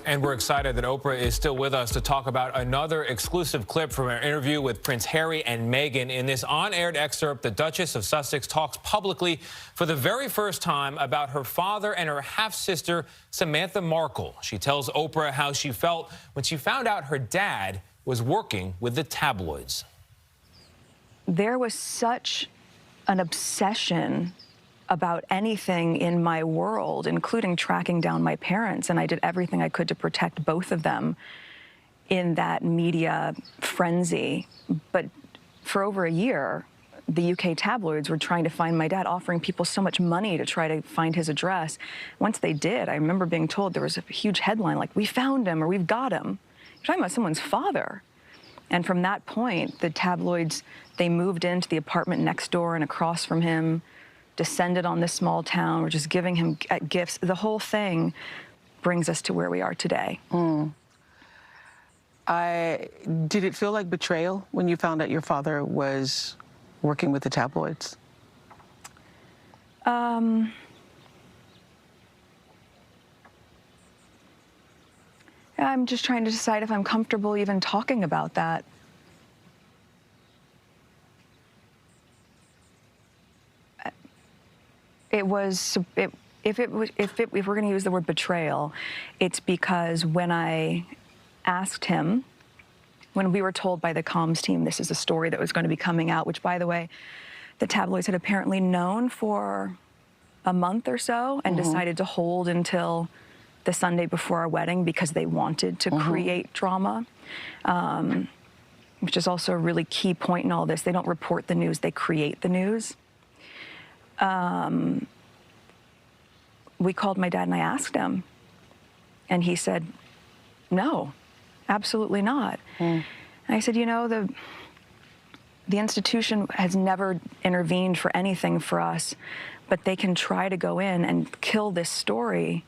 And we're excited that Oprah is still with us to talk about another exclusive clip from our interview with Prince Harry and Meghan. In this on-aired excerpt, the Duchess of Sussex talks publicly for the very first time about her father and her half-sister, Samantha Markle. She tells Oprah how she felt when she found out her dad was working with the tabloids. There was such an obsession about anything in my world, including tracking down my parents, and I did everything I could to protect both of them in that media frenzy. But for over a year, the UK tabloids were trying to find my dad, offering people so much money to try to find his address. Once they did, I remember being told there was a huge headline like, "We found him," or "We've got him." You're talking about someone's father. And from that point, the tabloids, they moved into the apartment next door and across from him, descended on this small town, were just giving him gifts. The whole thing brings us to where we are today. Did it feel like betrayal when you found out your father was working with the tabloids? I'm just trying to decide if I'm comfortable even talking about that. It was, if we're going to use the word betrayal, it's because when I asked him, when we were told by the comms team this is a story that was going to be coming out, which, by the way, the tabloids had apparently known for a month or so and decided to hold until the Sunday before our wedding because they wanted to create drama, which is also a really key point in all this. They don't report the news, they create the news. We called my dad and I asked him, and he said, "No, absolutely not." And I said, "You know, the institution has never intervened for anything for us, but they can try to go in and kill this story.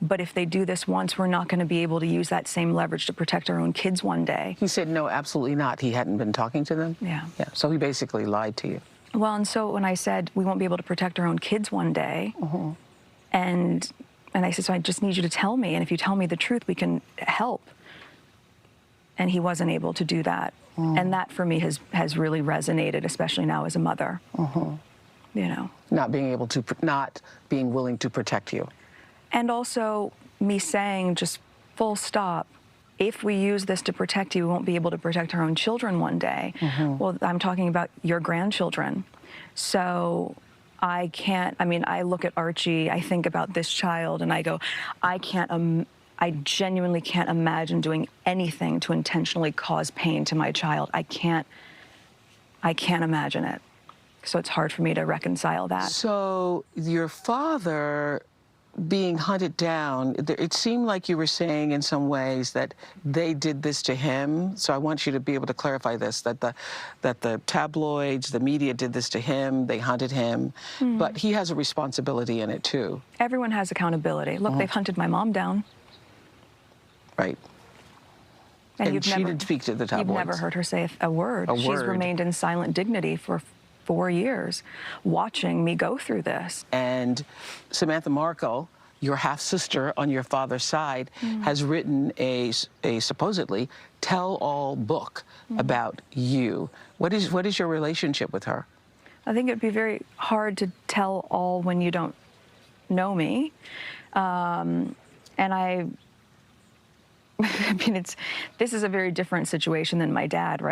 But if they do this once, we're not going to be able to use that same leverage to protect our own kids one day." He said, "No, absolutely not." He hadn't been talking to them? Yeah. So he basically lied to you. Well, and so when I said we won't be able to protect our own kids one day, and I said, "So I just need you to tell me, and if you tell me the truth, we can help." And he wasn't able to do that. And that for me has really resonated, especially now as a mother. You know. Not being willing to protect you. And also me saying just full stop, if we use this to protect you, we won't be able to protect our own children one day. Well, I'm talking about your grandchildren. So I can't, I mean, I look at Archie, I think about this child, and I go, I genuinely can't imagine doing anything to intentionally cause pain to my child. I can't imagine it. So it's hard for me to reconcile that. So your father being hunted down, it seemed like you were saying in some ways that they did this to him. So I want you to be able to clarify this, that the tabloids, the media did this to him, they hunted him, but he has a responsibility in it too. Everyone has accountability. Look, they've hunted my mom down. Right. And she didn't speak to the tabloids. You've never heard her say a word. She's remained in silent dignity for 4 years, watching me go through this. And Samantha Markle, your half-sister on your father's side, has written a supposedly tell-all book about you. What is your relationship with her? I think it'd be very hard to tell all when you don't know me. And I mean, this is a very different situation than my dad, right?